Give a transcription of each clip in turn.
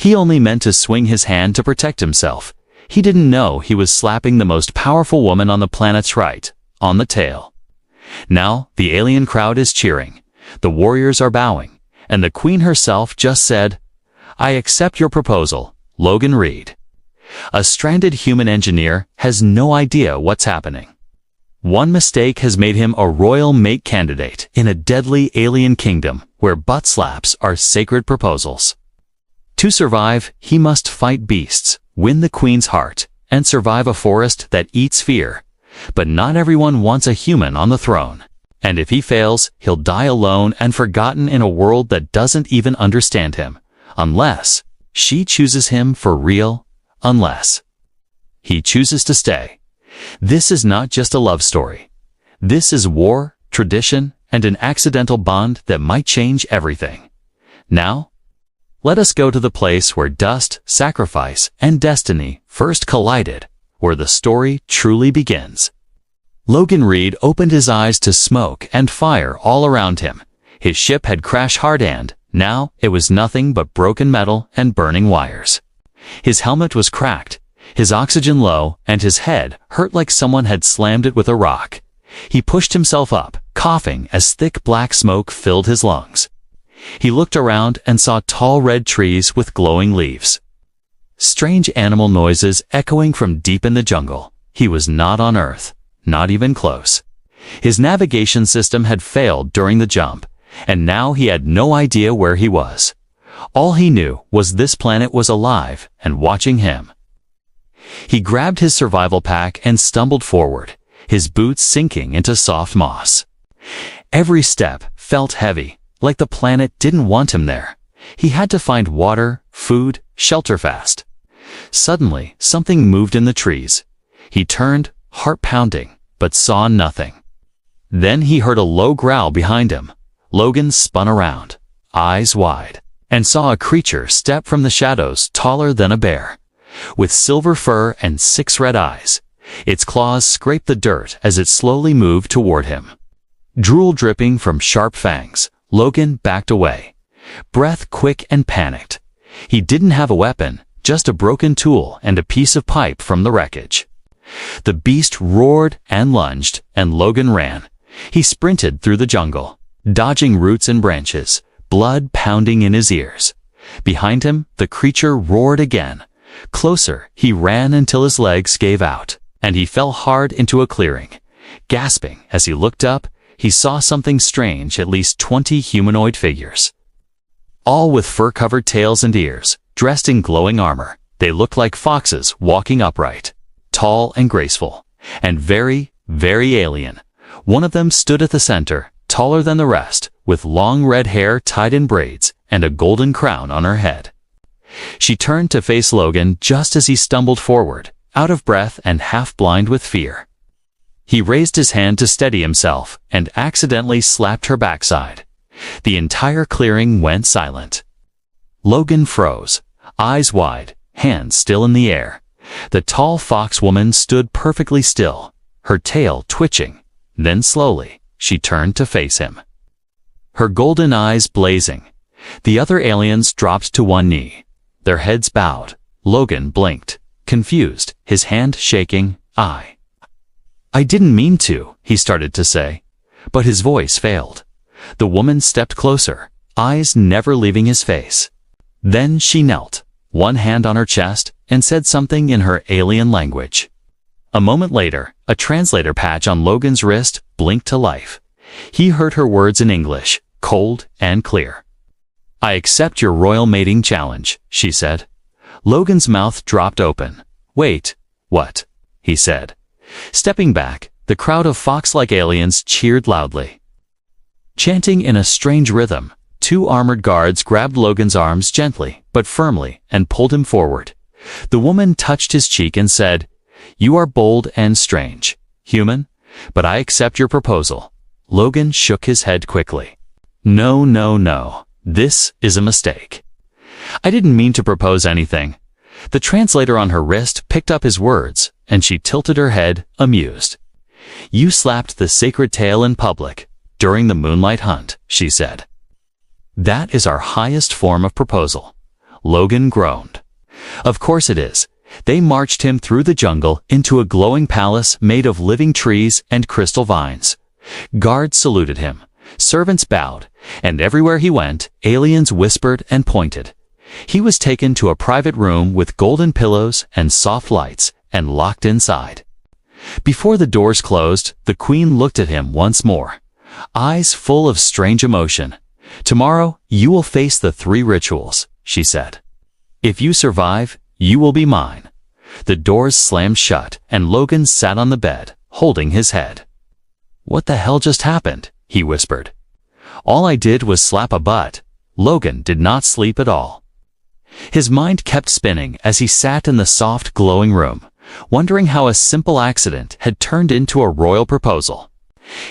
He only meant to swing his hand to protect himself. He didn't know he was slapping the most powerful woman on the planet's right, on the tail. Now, the alien crowd is cheering. The warriors are bowing, and the queen herself just said, "I accept your proposal, Logan Reed." A stranded human engineer has no idea what's happening. One mistake has made him a royal mate candidate in a deadly alien kingdom where butt slaps are sacred proposals. To survive, he must fight beasts, win the queen's heart, and survive a forest that eats fear. But not everyone wants a human on the throne. And if he fails, he'll die alone and forgotten in a world that doesn't even understand him. Unless she chooses him for real, unless he chooses to stay. This is not just a love story. This is war, tradition, and an accidental bond that might change everything. Now, let us go to the place where dust, sacrifice, and destiny first collided, where the story truly begins. Logan Reed opened his eyes to smoke and fire all around him. His ship had crashed hard and, now, it was nothing but broken metal and burning wires. His helmet was cracked, his oxygen low, and his head hurt like someone had slammed it with a rock. He pushed himself up, coughing as thick black smoke filled his lungs. He looked around and saw tall red trees with glowing leaves. Strange animal noises echoing from deep in the jungle. He was not on Earth, not even close. His navigation system had failed during the jump, and now he had no idea where he was. All he knew was this planet was alive and watching him. He grabbed his survival pack and stumbled forward, his boots sinking into soft moss. Every step felt heavy, like the planet didn't want him there. He had to find water, food, shelter fast. Suddenly, something moved in the trees. He turned, heart pounding, but saw nothing. Then he heard a low growl behind him. Logan spun around, eyes wide, and saw a creature step from the shadows taller than a bear. With silver fur and 6 red eyes, its claws scraped the dirt as it slowly moved toward him. Drool dripping from sharp fangs, Logan backed away, breath quick and panicked. He didn't have a weapon, just a broken tool and a piece of pipe from the wreckage. The beast roared and lunged, and Logan ran. He sprinted through the jungle, dodging roots and branches, blood pounding in his ears. Behind him, the creature roared again. Closer, he ran until his legs gave out, and he fell hard into a clearing. Gasping as he looked up, he saw something strange, at least 20 humanoid figures. All with fur-covered tails and ears, dressed in glowing armor. They looked like foxes walking upright, tall and graceful, and very, very alien. One of them stood at the center, taller than the rest, with long red hair tied in braids and a golden crown on her head. She turned to face Logan just as he stumbled forward, out of breath and half-blind with fear. He raised his hand to steady himself and accidentally slapped her backside. The entire clearing went silent. Logan froze, eyes wide, hands still in the air. The tall fox woman stood perfectly still, her tail twitching. Then slowly, she turned to face him, her golden eyes blazing. The other aliens dropped to one knee, their heads bowed. Logan blinked, confused, his hand shaking. I didn't mean to, he started to say, but his voice failed. The woman stepped closer, eyes never leaving his face. Then she knelt, one hand on her chest, and said something in her alien language. A moment later, a translator patch on Logan's wrist blinked to life. He heard her words in English, cold and clear. "I accept your royal mating challenge," she said. Logan's mouth dropped open. "Wait, what?" he said. Stepping back, the crowd of fox-like aliens cheered loudly. Chanting in a strange rhythm, 2 armored guards grabbed Logan's arms gently but firmly and pulled him forward. The woman touched his cheek and said, "You are bold and strange, human, but I accept your proposal." Logan shook his head quickly. No, no, no. This is a mistake. I didn't mean to propose anything." The translator on her wrist picked up his words, and she tilted her head, amused. "You slapped the sacred tail in public, during the moonlight hunt," she said. "That is our highest form of proposal." Logan groaned. Of course it is. They marched him through the jungle into a glowing palace made of living trees and crystal vines. Guards saluted him, servants bowed, and everywhere he went, aliens whispered and pointed. He was taken to a private room with golden pillows and soft lights and locked inside. Before the doors closed, the queen looked at him once more, eyes full of strange emotion. "Tomorrow, you will face the 3 rituals," she said. "If you survive, you will be mine." The doors slammed shut, and Logan sat on the bed, holding his head. "What the hell just happened?" he whispered. "All I did was slap a butt." Logan did not sleep at all. His mind kept spinning as he sat in the soft, glowing room, wondering how a simple accident had turned into a royal proposal.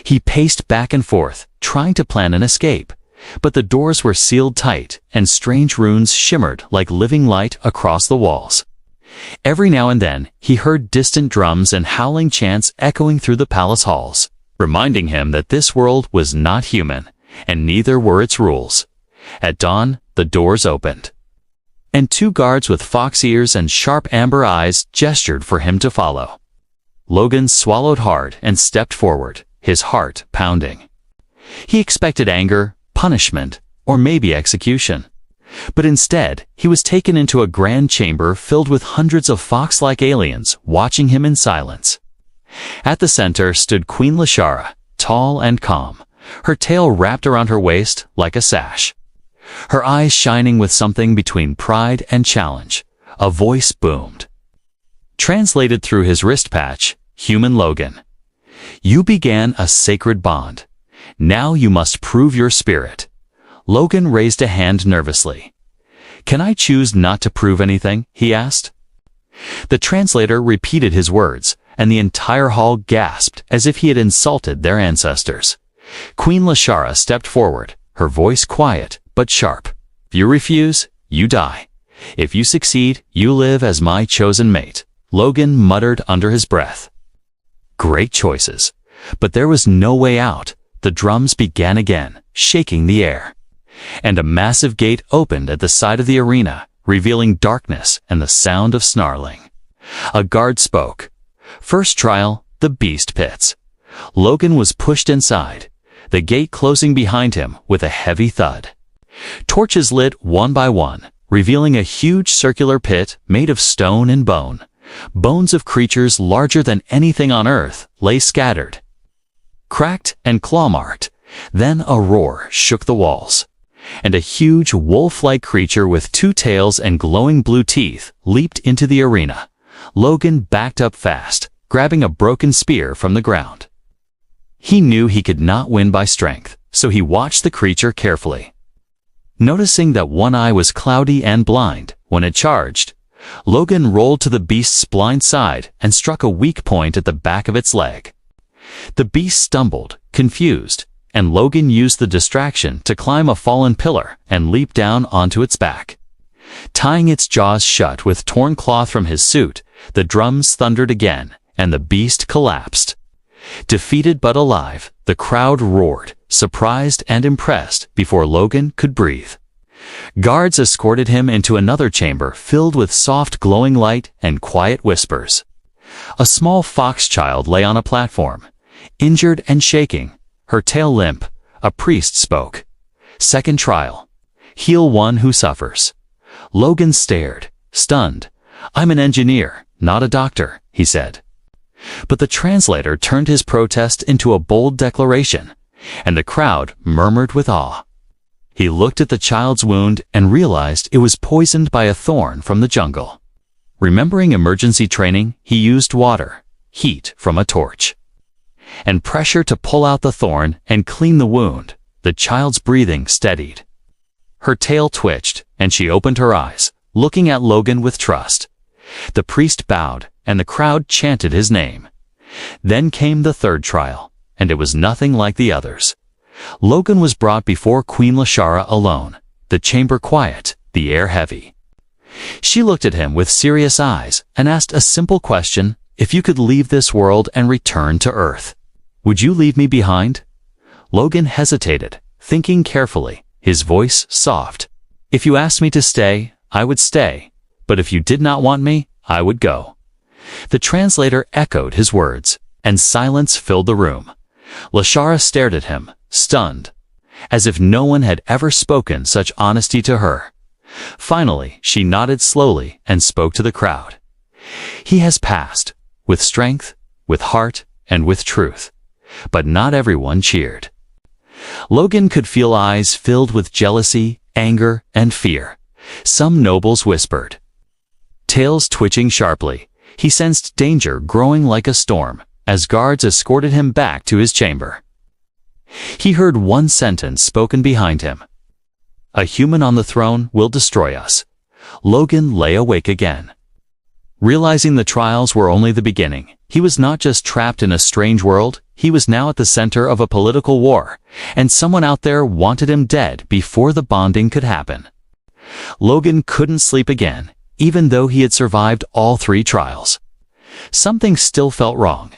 He paced back and forth, trying to plan an escape, but the doors were sealed tight, and strange runes shimmered like living light across the walls. Every now and then, he heard distant drums and howling chants echoing through the palace halls, reminding him that this world was not human, and neither were its rules. At dawn, the doors opened, and 2 guards with fox ears and sharp amber eyes gestured for him to follow. Logan swallowed hard and stepped forward, his heart pounding. He expected anger, punishment, or maybe execution. But instead, he was taken into a grand chamber filled with hundreds of fox-like aliens watching him in silence. At the center stood Queen Lashara, tall and calm, her tail wrapped around her waist like a sash. Her eyes shining with something between pride and challenge. A voice boomed. Translated through his wrist patch, "Human Logan, you began a sacred bond. Now you must prove your spirit." Logan raised a hand nervously. "Can I choose not to prove anything?" he asked. The translator repeated his words, and the entire hall gasped as if he had insulted their ancestors. Queen Lashara stepped forward, her voice quiet but sharp. "If you refuse, you die. If you succeed, you live as my chosen mate." Logan muttered under his breath. Great choices. But there was no way out. The drums began again, shaking the air. And a massive gate opened at the side of the arena, revealing darkness and the sound of snarling. A guard spoke. "First trial, the beast pits." Logan was pushed inside, the gate closing behind him with a heavy thud. Torches lit one by one, revealing a huge circular pit made of stone and bone. Bones of creatures larger than anything on Earth lay scattered, cracked and claw-marked. Then a roar shook the walls, and a huge wolf-like creature with 2 tails and glowing blue teeth leaped into the arena. Logan backed up fast, grabbing a broken spear from the ground. He knew he could not win by strength, so he watched the creature carefully. Noticing that one eye was cloudy and blind when it charged, Logan rolled to the beast's blind side and struck a weak point at the back of its leg. The beast stumbled, confused, and Logan used the distraction to climb a fallen pillar and leap down onto its back. Tying its jaws shut with torn cloth from his suit, the drums thundered again, and the beast collapsed. Defeated but alive, the crowd roared, surprised and impressed before Logan could breathe. Guards escorted him into another chamber filled with soft glowing light and quiet whispers. A small fox child lay on a platform, injured and shaking, her tail limp. A priest spoke. "Second trial. Heal one who suffers." Logan stared, stunned. "I'm an engineer, not a doctor," he said. But the translator turned his protest into a bold declaration, and the crowd murmured with awe. He looked at the child's wound and realized it was poisoned by a thorn from the jungle. Remembering emergency training, he used water, heat from a torch, and pressure to pull out the thorn and clean the wound. The child's breathing steadied. Her tail twitched, and she opened her eyes, looking at Logan with trust. The priest bowed, and the crowd chanted his name. Then came the third trial, and it was nothing like the others. Logan was brought before Queen Lashara alone, the chamber quiet, the air heavy. She looked at him with serious eyes and asked a simple question: "If you could leave this world and return to Earth, would you leave me behind?" Logan hesitated, thinking carefully, his voice soft. "If you asked me to stay, I would stay, but if you did not want me, I would go." The translator echoed his words, and silence filled the room. Lashara stared at him, stunned, as if no one had ever spoken such honesty to her. Finally, she nodded slowly and spoke to the crowd. "He has passed, with strength, with heart, and with truth." But not everyone cheered. Logan could feel eyes filled with jealousy, anger, and fear. Some nobles whispered. Tails twitching sharply, he sensed danger growing like a storm as guards escorted him back to his chamber. He heard one sentence spoken behind him. "A human on the throne will destroy us." Logan lay awake again. Realizing the trials were only the beginning, he was not just trapped in a strange world, he was now at the center of a political war, and someone out there wanted him dead before the bonding could happen. Logan couldn't sleep again, even though he had survived all 3 trials. Something still felt wrong.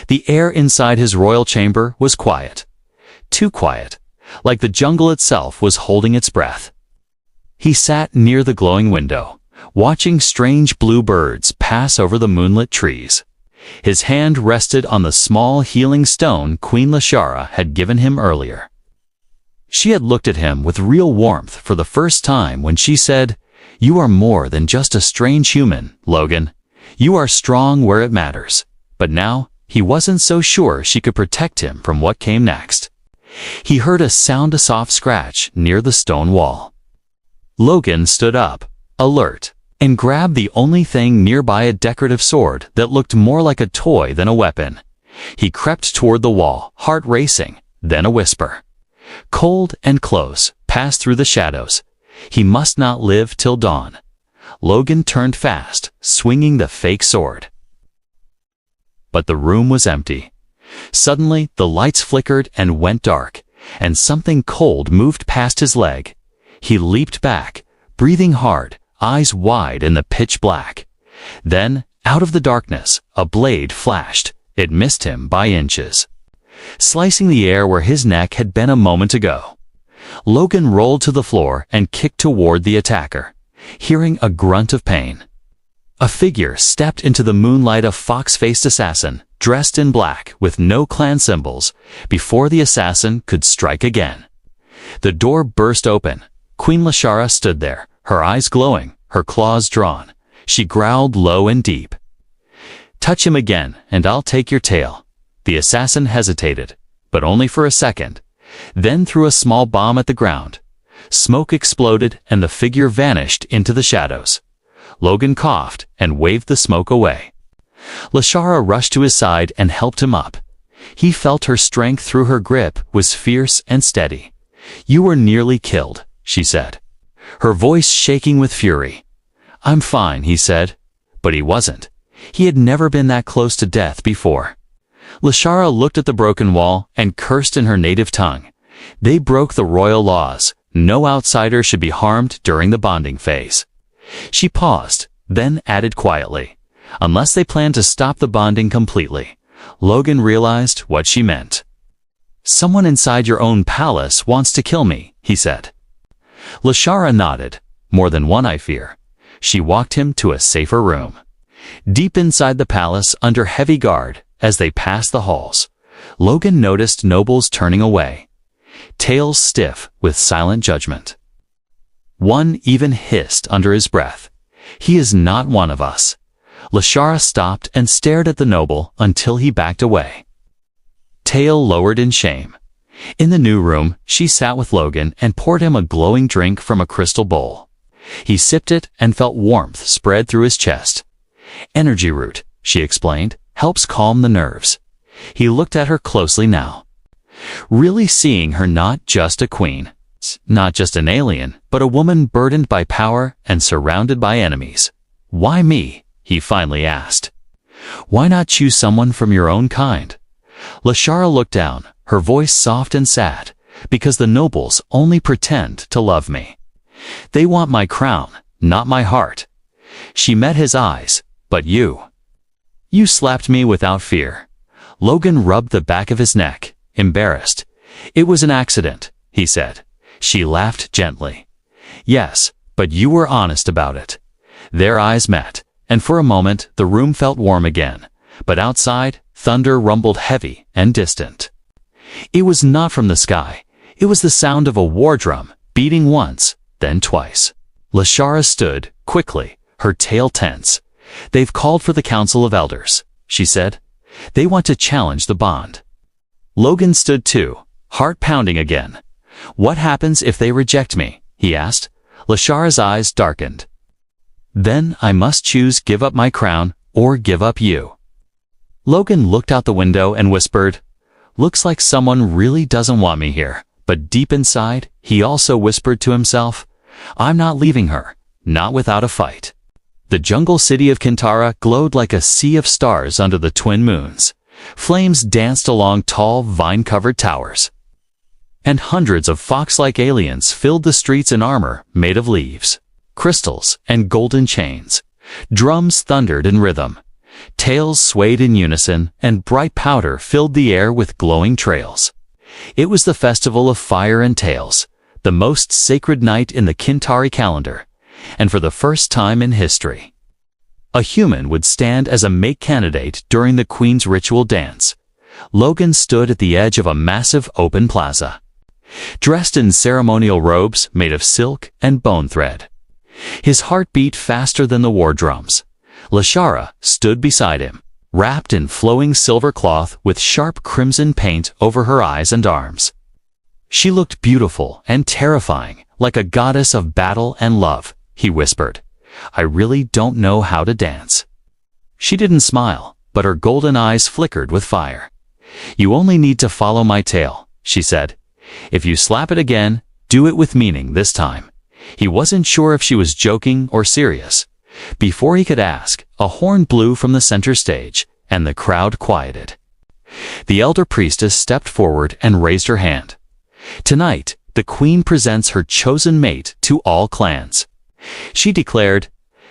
The air inside his royal chamber was quiet. Too quiet, like the jungle itself was holding its breath. He sat near the glowing window, watching strange blue birds pass over the moonlit trees. His hand rested on the small healing stone Queen Lashara had given him earlier. She had looked at him with real warmth for the first time when she said, "You are more than just a strange human, Logan. You are strong where it matters." But now, he wasn't so sure she could protect him from what came next. He heard a soft scratch near the stone wall. Logan stood up, alert, and grabbed the only thing nearby, a decorative sword that looked more like a toy than a weapon. He crept toward the wall, heart racing, then a whisper. Cold and close, passed through the shadows. He must not live till dawn. Logan turned fast, swinging the fake sword. But the room was empty. Suddenly, the lights flickered and went dark, and something cold moved past his leg. He leaped back, breathing hard, eyes wide in the pitch black. Then, out of the darkness, a blade flashed. It missed him by inches, slicing the air where his neck had been a moment ago. Logan rolled to the floor and kicked toward the attacker, hearing a grunt of pain. A figure stepped into the moonlight, a fox-faced assassin, dressed in black with no clan symbols, before the assassin could strike again. The door burst open. Queen Lashara stood there, her eyes glowing, her claws drawn. She growled low and deep. "Touch him again, and I'll take your tail." The assassin hesitated, but only for a second, then threw a small bomb at the ground. Smoke exploded and the figure vanished into the shadows. Logan coughed and waved the smoke away. Lashara rushed to his side and helped him up. He felt her strength through her grip was fierce and steady. "You were nearly killed," she said, her voice shaking with fury. "I'm fine," he said, but he wasn't. He had never been that close to death before. Lashara looked at the broken wall and cursed in her native tongue. They broke the royal laws. No outsider should be harmed during the bonding phase. She paused, then added quietly, "Unless they plan to stop the bonding completely." Logan realized what she meant. "Someone inside your own palace wants to kill me," he said. Lashara nodded. "More than one, I fear." She walked him to a safer room. Deep inside the palace, under heavy guard, as they passed the halls, Logan noticed nobles turning away, tails stiff with silent judgment. One even hissed under his breath, "He is not one of us." Lashara stopped and stared at the noble until he backed away. Tail lowered in shame. In the new room, she sat with Logan and poured him a glowing drink from a crystal bowl. He sipped it and felt warmth spread through his chest. "Energy root," she explained, "helps calm the nerves." He looked at her closely now, really seeing her not just a queen, not just an alien, but a woman burdened by power and surrounded by enemies. "Why me?" he finally asked. "Why not choose someone from your own kind?" Lashara looked down, her voice soft and sad, "Because the nobles only pretend to love me. They want my crown, not my heart." She met his eyes. "But you slapped me without fear." Logan rubbed the back of his neck, embarrassed. "It was an accident," he said. She laughed gently. "Yes, but you were honest about it." Their eyes met, and for a moment the room felt warm again, but outside, thunder rumbled heavy and distant. It was not from the sky. It was the sound of a war drum, beating once, then twice. Lashara stood, quickly, her tail tense. "They've called for the Council of Elders," she said. "They want to challenge the bond." Logan stood too, heart pounding again. "What happens if they reject me?" he asked. Lashara's eyes darkened. "Then I must choose give up my crown or give up you." Logan looked out the window and whispered, "Looks like someone really doesn't want me here." But deep inside, he also whispered to himself, "I'm not leaving her, not without a fight." The jungle city of Kintara glowed like a sea of stars under the twin moons. Flames danced along tall, vine-covered towers. And hundreds of fox-like aliens filled the streets in armor made of leaves, crystals, and golden chains. Drums thundered in rhythm. Tails swayed in unison, and bright powder filled the air with glowing trails. It was the festival of fire and tails, the most sacred night in the Kintari calendar, and for the first time in history, a human would stand as a mate candidate during the Queen's ritual dance. Logan stood at the edge of a massive open plaza, dressed in ceremonial robes made of silk and bone thread. His heart beat faster than the war drums. Lashara stood beside him, wrapped in flowing silver cloth with sharp crimson paint over her eyes and arms. She looked beautiful and terrifying, like a goddess of battle and love, he whispered. "I really don't know how to dance." She didn't smile, but her golden eyes flickered with fire. "You only need to follow my tail," she said. "If you slap it again, do it with meaning this time." He wasn't sure if she was joking or serious. Before he could ask, a horn blew from the center stage, and the crowd quieted. The elder priestess stepped forward and raised her hand. "Tonight, the queen presents her chosen mate to all clans." She declared,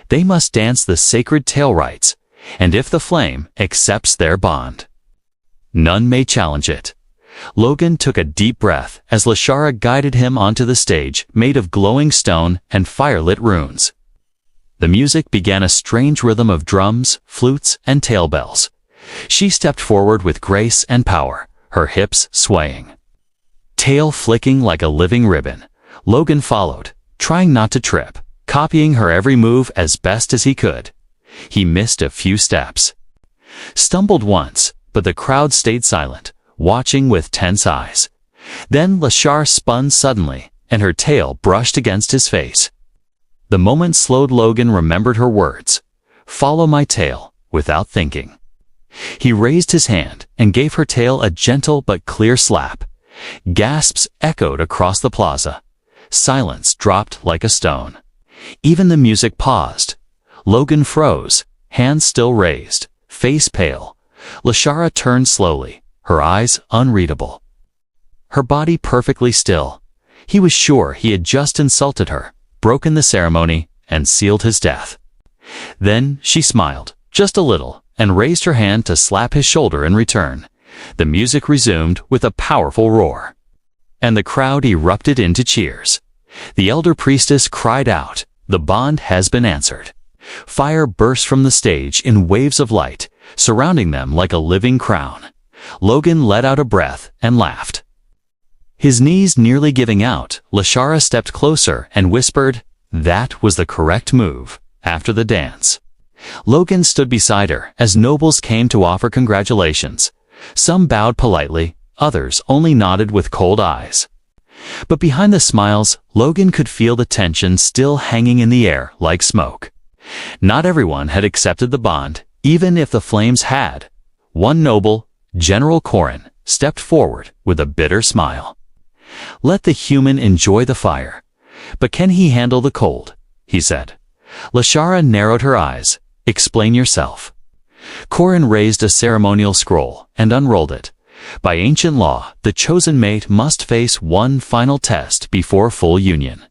"They must dance the sacred tail rites, and if the flame accepts their bond, none may challenge it." Logan took a deep breath as Lashara guided him onto the stage made of glowing stone and firelit runes. The music began a strange rhythm of drums, flutes, and tail bells. She stepped forward with grace and power, her hips swaying, tail flicking like a living ribbon. Logan followed, trying not to trip, copying her every move as best as he could. He missed a few steps, stumbled once, but the crowd stayed silent, watching with tense eyes. Then Lashara spun suddenly, and her tail brushed against his face. The moment slowed. Logan remembered her words, "Follow my tail," without thinking. He raised his hand and gave her tail a gentle but clear slap. Gasps echoed across the plaza. Silence dropped like a stone. Even the music paused. Logan froze, hands still raised, face pale. Lashara turned slowly, her eyes unreadable, her body perfectly still. He was sure he had just insulted her, broken the ceremony, and sealed his death. Then she smiled, just a little, and raised her hand to slap his shoulder in return. The music resumed with a powerful roar, and the crowd erupted into cheers. The elder priestess cried out, "The bond has been answered." Fire burst from the stage in waves of light, surrounding them like a living crown. Logan let out a breath and laughed. His knees nearly giving out, Lashara stepped closer and whispered, "That was the correct move." After the dance, Logan stood beside her as nobles came to offer congratulations. Some bowed politely, others only nodded with cold eyes. But behind the smiles, Logan could feel the tension still hanging in the air like smoke. Not everyone had accepted the bond, even if the flames had. One noble, General Corin, stepped forward with a bitter smile. "Let the human enjoy the fire, but can he handle the cold?" he said. Lashara narrowed her eyes. "Explain yourself." Corin raised a ceremonial scroll and unrolled it. By ancient law, the chosen mate must face one final test before full union.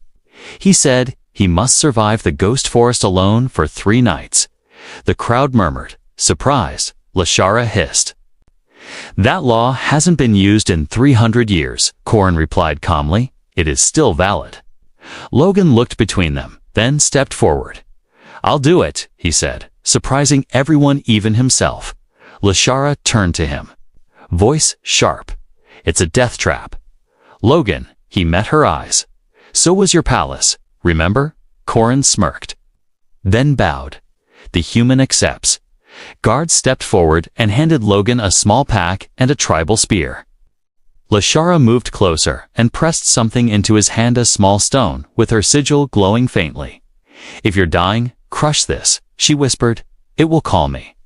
He said he must survive the ghost forest alone for 3 nights. The crowd murmured, surprised. Lashara hissed, "That law hasn't been used in 300 years, Corin replied calmly. "It is still valid." Logan looked between them, then stepped forward. "I'll do it," he said, surprising everyone, even himself. Lashara turned to him. Voice sharp. "It's a death trap." "Logan," he met her eyes. "So was your palace, remember?" Corin smirked, then bowed. "The human accepts." Guards stepped forward and handed Logan a small pack and a tribal spear. Lashara moved closer and pressed something into his hand, a small stone, with her sigil glowing faintly. "If you're dying, crush this," she whispered. "It will calm me."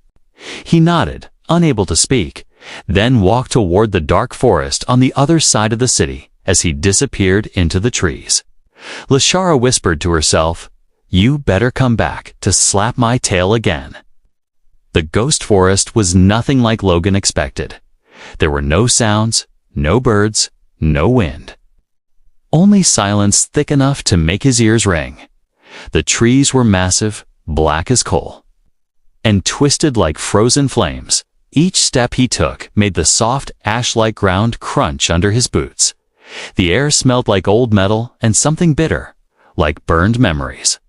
He nodded, unable to speak, then walked toward the dark forest on the other side of the city as he disappeared into the trees. Lashara whispered to herself, "You better come back to slap my tail again." The ghost forest was nothing like Logan expected. There were no sounds, no birds, no wind. Only silence thick enough to make his ears ring. The trees were massive, black as coal, and twisted like frozen flames. Each step he took made the soft, ash-like ground crunch under his boots. The air smelled like old metal and something bitter, like burned memories.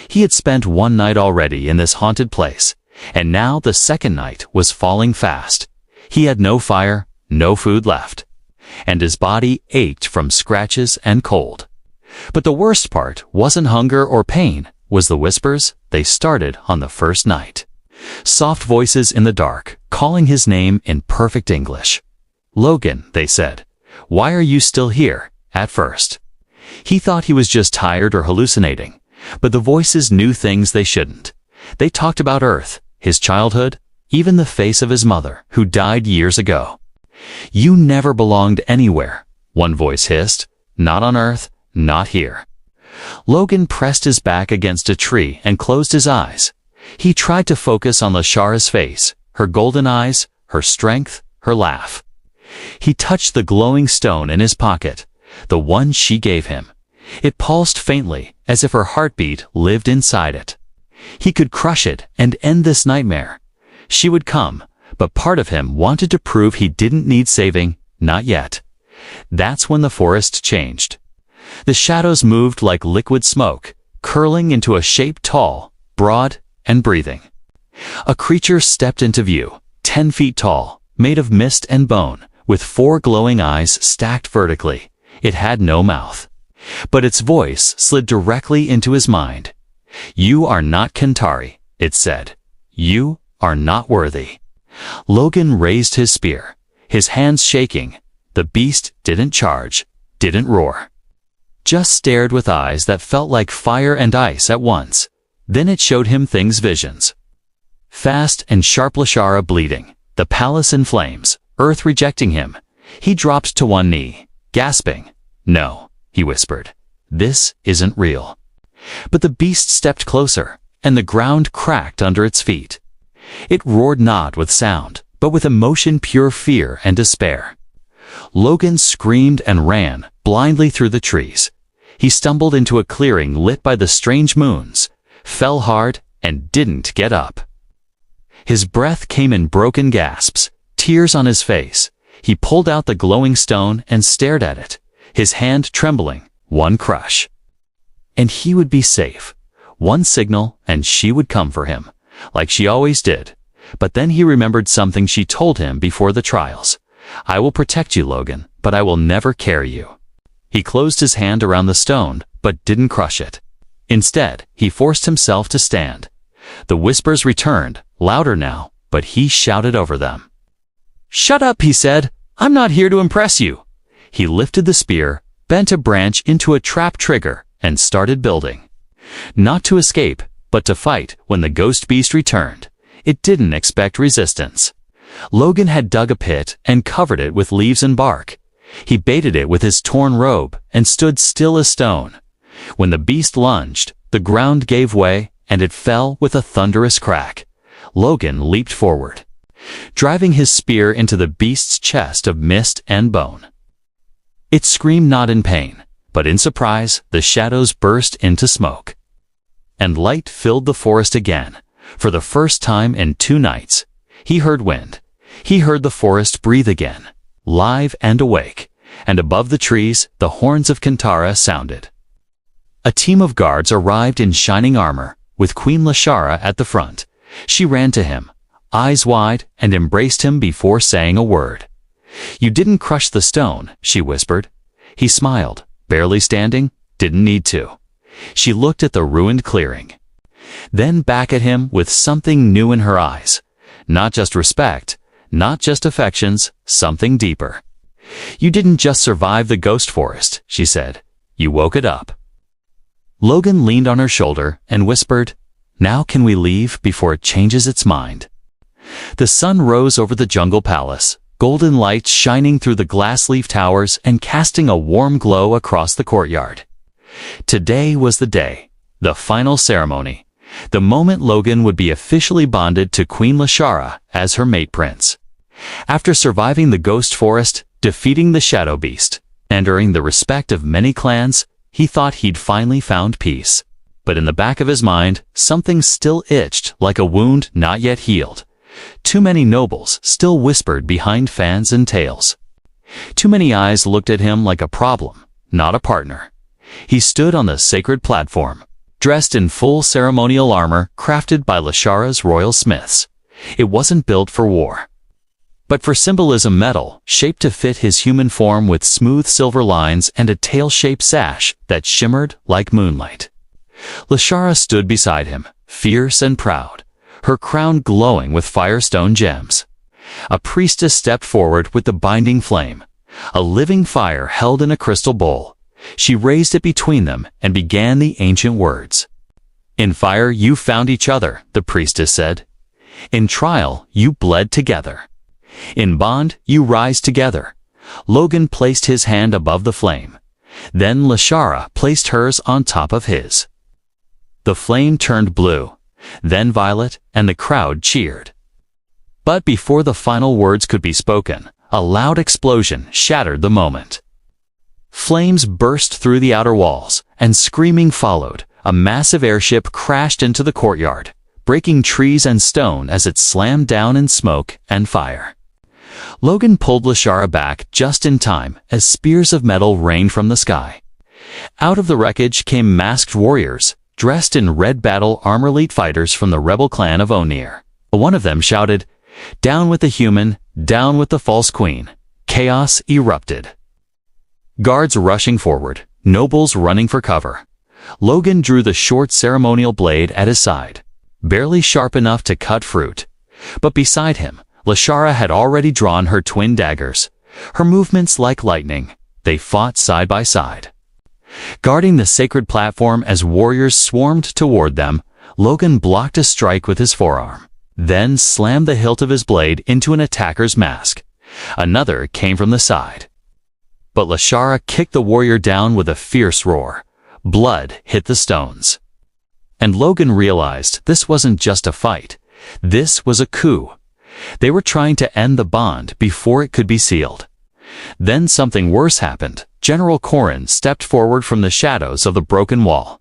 He had spent one night already in this haunted place, and now the second night was falling fast. He had no fire, no food left, and his body ached from scratches and cold. But the worst part wasn't hunger or pain, was the whispers. They started on the first night. Soft voices in the dark, calling his name in perfect English. "Logan," they said. "Why are you still here?" At first, he thought he was just tired or hallucinating, but the voices knew things they shouldn't. They talked about Earth, his childhood, even the face of his mother, who died years ago. "You never belonged anywhere," one voice hissed. "Not on Earth, not here." Logan pressed his back against a tree and closed his eyes. He tried to focus on Lashara's face, her golden eyes, her strength, her laugh. He touched the glowing stone in his pocket, the one she gave him. It pulsed faintly, as if her heartbeat lived inside it. He could crush it and end this nightmare. She would come, but part of him wanted to prove he didn't need saving, not yet. That's when the forest changed. The shadows moved like liquid smoke, curling into a shape tall, broad, and breathing. A creature stepped into view, 10 feet tall, made of mist and bone, with 4 glowing eyes stacked vertically. It had no mouth, but its voice slid directly into his mind. "You are not Kentari," it said. "You are not worthy." Logan raised his spear, his hands shaking. The beast didn't charge, didn't roar, just stared with eyes that felt like fire and ice at once. Then it showed him things, visions. Fast and sharp, Lashara bleeding, the palace in flames, Earth rejecting him. He dropped to one knee, gasping. "No," he whispered. "This isn't real." But the beast stepped closer, and the ground cracked under its feet. It roared not with sound, but with emotion, pure fear and despair. Logan screamed and ran blindly through the trees. He stumbled into a clearing lit by the strange moons, fell hard, and didn't get up. His breath came in broken gasps, tears on his face. He pulled out the glowing stone and stared at it, his hand trembling. One crush, and he would be safe. One signal, and she would come for him, like she always did. But then he remembered something she told him before the trials. "I will protect you, Logan, but I will never carry you." He closed his hand around the stone, but didn't crush it. Instead, he forced himself to stand. The whispers returned, louder now, but he shouted over them. "Shut up," he said. "I'm not here to impress you." He lifted the spear, bent a branch into a trap trigger, and started building. Not to escape, but to fight when the ghost beast returned. It didn't expect resistance. Logan had dug a pit and covered it with leaves and bark. He baited it with his torn robe and stood still as stone. When the beast lunged, the ground gave way and it fell with a thunderous crack. Logan leaped forward, driving his spear into the beast's chest of mist and bone. It screamed not in pain, but in surprise. The shadows burst into smoke, and light filled the forest again. For the first time in 2 nights, he heard wind. He heard the forest breathe again, live and awake, and above the trees, the horns of Kentara sounded. A team of guards arrived in shining armor, with Queen Lashara at the front. She ran to him, eyes wide, and embraced him before saying a word. "You didn't crush the stone," she whispered. He smiled, barely standing, didn't need to. She looked at the ruined clearing. Then back at him with something new in her eyes. Not just respect, not just affections, something deeper. "You didn't just survive the ghost forest," she said. "You woke it up." Logan leaned on her shoulder and whispered, "Now can we leave before it changes its mind?" The sun rose over the jungle palace, golden lights shining through the glass-leaf towers and casting a warm glow across the courtyard. Today was the day, the final ceremony, the moment Logan would be officially bonded to Queen Lashara as her mate prince. After surviving the ghost forest, defeating the shadow beast, and earning the respect of many clans, he thought he'd finally found peace. But in the back of his mind, something still itched like a wound not yet healed. Too many nobles still whispered behind fans and tails. Too many eyes looked at him like a problem, not a partner. He stood on the sacred platform, dressed in full ceremonial armor crafted by Lashara's royal smiths. It wasn't built for war, but for symbolism metal, shaped to fit his human form with smooth silver lines and a tail-shaped sash that shimmered like moonlight. Lashara stood beside him, fierce and proud, her crown glowing with firestone gems. A priestess stepped forward with the binding flame, a living fire held in a crystal bowl. She raised it between them and began the ancient words. "In fire you found each other," the priestess said. "In trial you bled together. In bond you rise together." Logan placed his hand above the flame. Then Lashara placed hers on top of his. The flame turned blue, then violet, and the crowd cheered. But before the final words could be spoken, a loud explosion shattered the moment. Flames burst through the outer walls, and screaming followed. A massive airship crashed into the courtyard, breaking trees and stone as it slammed down in smoke and fire. Logan pulled Lashara back just in time as spears of metal rained from the sky. Out of the wreckage came masked warriors, dressed in red battle armor, elite fighters from the rebel clan of Onir. One of them shouted, "Down with the human, down with the false queen." Chaos erupted. Guards rushing forward, nobles running for cover. Logan drew the short ceremonial blade at his side, barely sharp enough to cut fruit. But beside him, Lashara had already drawn her twin daggers. Her movements like lightning, they fought side by side. Guarding the sacred platform as warriors swarmed toward them, Logan blocked a strike with his forearm, then slammed the hilt of his blade into an attacker's mask. Another came from the side. But Lashara kicked the warrior down with a fierce roar. Blood hit the stones. And Logan realized this wasn't just a fight. This was a coup. They were trying to end the bond before it could be sealed. Then something worse happened. General Corrin stepped forward from the shadows of the broken wall.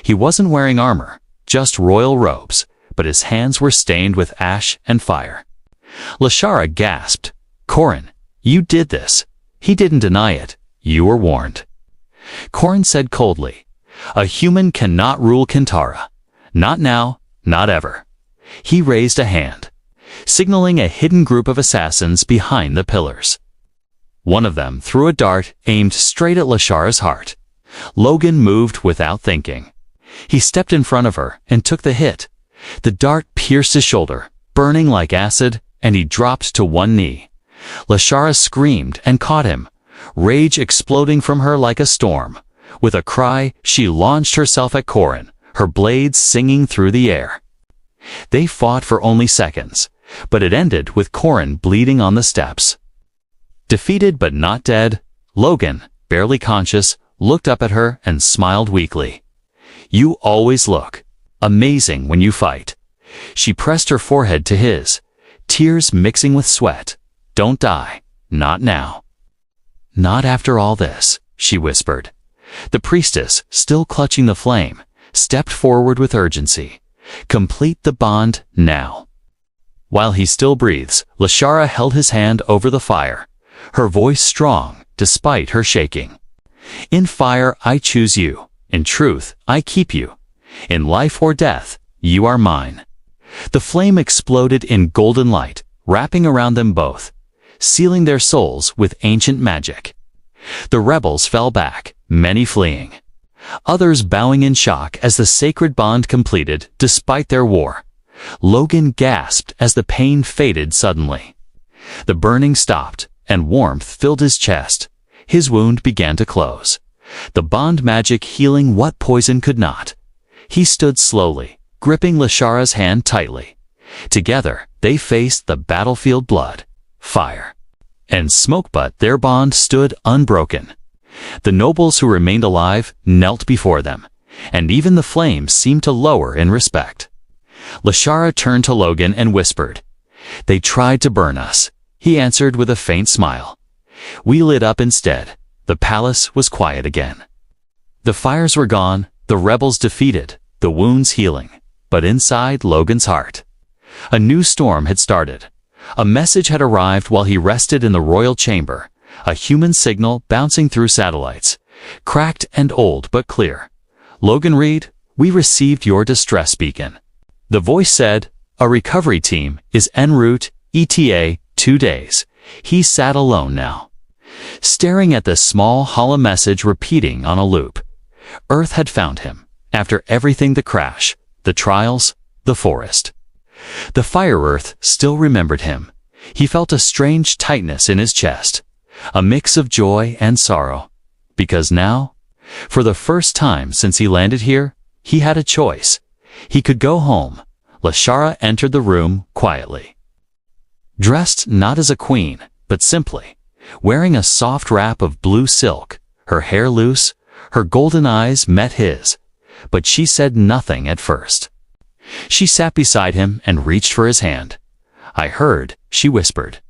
He wasn't wearing armor, just royal robes, but his hands were stained with ash and fire. Lashara gasped, "Corrin, you did this." He didn't deny it. "You were warned." Corrin said coldly, "A human cannot rule Kintara. Not now, not ever." He raised a hand, signaling a hidden group of assassins behind the pillars. One of them threw a dart aimed straight at Lashara's heart. Logan moved without thinking. He stepped in front of her and took the hit. The dart pierced his shoulder, burning like acid, and he dropped to one knee. Lashara screamed and caught him, rage exploding from her like a storm. With a cry, she launched herself at Corrin, her blades singing through the air. They fought for only seconds, but it ended with Corrin bleeding on the steps. Defeated but not dead, Logan, barely conscious, looked up at her and smiled weakly. "You always look amazing when you fight." She pressed her forehead to his, tears mixing with sweat. "Don't die. Not now." "Not after all this," she whispered. The priestess, still clutching the flame, stepped forward with urgency. "Complete the bond now." While he still breathes, Lashara held his hand over the fire, her voice strong despite her shaking. "In fire I choose you. In truth, I keep you. In life or death, you are mine." The flame exploded in golden light, wrapping around them both, sealing their souls with ancient magic. The rebels fell back, many fleeing, others bowing in shock as the sacred bond completed despite their war. Logan gasped as the pain faded suddenly. The burning stopped, and warmth filled his chest. His wound began to close, the bond magic healing what poison could not. He stood slowly, gripping Lashara's hand tightly. Together, they faced the battlefield blood, fire, and smoke, but their bond stood unbroken. The nobles who remained alive knelt before them, and even the flames seemed to lower in respect. Lashara turned to Logan and whispered, "They tried to burn us," he answered with a faint smile. "We lit up instead." The palace was quiet again. The fires were gone, the rebels defeated, the wounds healing. But inside Logan's heart, a new storm had started. A message had arrived while he rested in the royal chamber, a human signal bouncing through satellites, cracked and old but clear. "Logan Reed, we received your distress beacon." The voice said, "A recovery team is en route, ETA, 2 days. He sat alone now, staring at the small, hollow message repeating on a loop. Earth had found him, after everything, the crash, the trials, the forest. The Fire Earth still remembered him. He felt a strange tightness in his chest, a mix of joy and sorrow. Because now, for the first time since he landed here, he had a choice. He could go home. Lashara entered the room quietly, dressed not as a queen, but simply, wearing a soft wrap of blue silk, her hair loose. Her golden eyes met his, but she said nothing at first. She sat beside him and reached for his hand. "I heard," she whispered.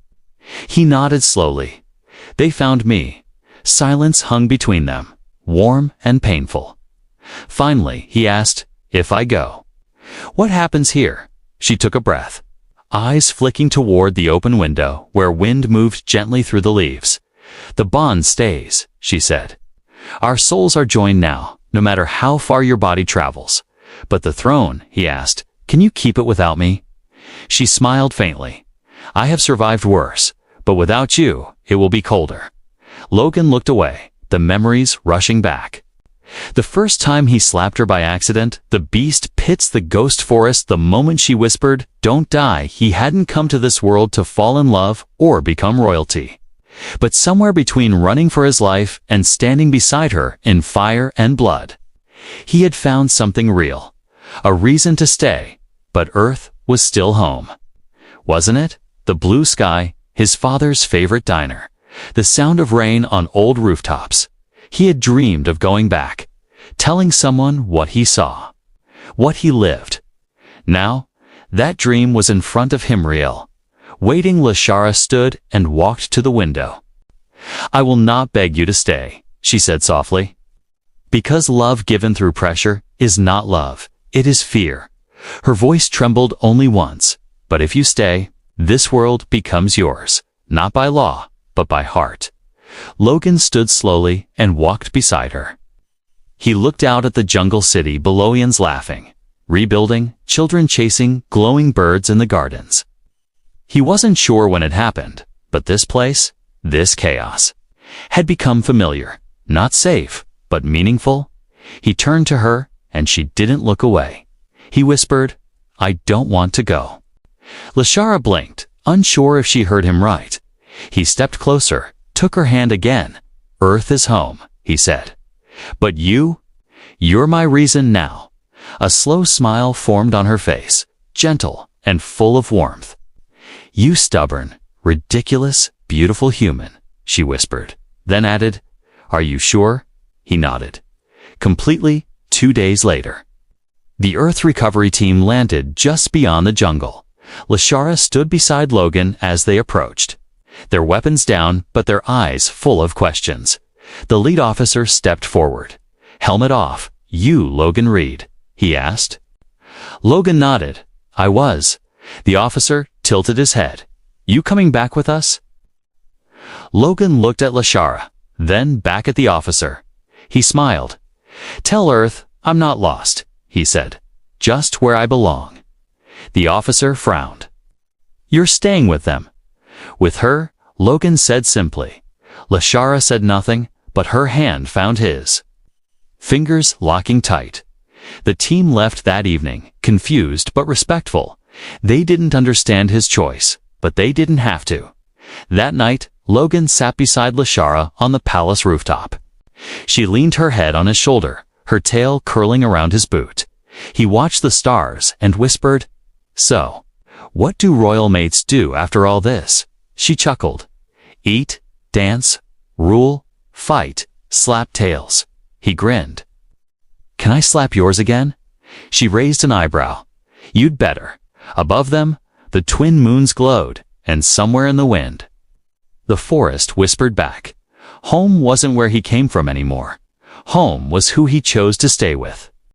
He nodded slowly. "They found me." Silence hung between them, warm and painful. Finally, he asked, "If I go, what happens here?" She took a breath, eyes flicking toward the open window where wind moved gently through the leaves. "The bond stays," she said. "Our souls are joined now, no matter how far your body travels." "But the throne," he asked, "can you keep it without me?" She smiled faintly. "I have survived worse, but without you, it will be colder." Logan looked away, the memories rushing back. The first time he slapped her by accident, the beast pits the ghost forest. The moment she whispered, "Don't die," he hadn't come to this world to fall in love or become royalty. But somewhere between running for his life and standing beside her in fire and blood, he had found something real, a reason to stay. But Earth was still home, wasn't it? The blue sky, his father's favorite diner, the sound of rain on old rooftops. He had dreamed of going back, telling someone what he saw, what he lived. Now, that dream was in front of him, real. Waiting, Lashara stood and walked to the window. "I will not beg you to stay," she said softly. "Because love given through pressure is not love, it is fear." Her voice trembled only once. "But if you stay, this world becomes yours, not by law, but by heart." Logan stood slowly and walked beside her. He looked out at the jungle city, Beloians laughing, rebuilding, children chasing glowing birds in the gardens. He wasn't sure when it happened, but this place, this chaos, had become familiar, not safe, but meaningful. He turned to her, and she didn't look away. He whispered, "I don't want to go." Lashara blinked, unsure if she heard him right. He stepped closer, took her hand again. "Earth is home," he said. "But you're my reason now." A slow smile formed on her face, gentle and full of warmth. "You stubborn, ridiculous, beautiful human," she whispered, then added, "Are you sure?" He nodded. Completely. 2 days later, the Earth recovery team landed just beyond the jungle. Lashara stood beside Logan as they approached, their weapons down but their eyes full of questions. The lead officer stepped forward. "Helmet off. You Logan Reed?" he asked. Logan nodded. "I was." The officer tilted his head. "You coming back with us?" Logan looked at Lashara, then back at the officer. He smiled. "Tell Earth I'm not lost," he said. "Just where I belong." The officer frowned. "You're staying with them." With her, Logan said simply. Lashara said nothing, but her hand found his. Fingers locking tight. The team left that evening, confused but respectful. They didn't understand his choice, but they didn't have to. That night, Logan sat beside Lashara on the palace rooftop. She leaned her head on his shoulder, her tail curling around his boot. He watched the stars and whispered, "So, what do royal mates do after all this?" She chuckled. "Eat, dance, rule, fight, slap tails." He grinned. "Can I slap yours again?" She raised an eyebrow. "You'd better." Above them, the twin moons glowed, and somewhere in the wind, the forest whispered back. Home wasn't where he came from anymore. Home was who he chose to stay with.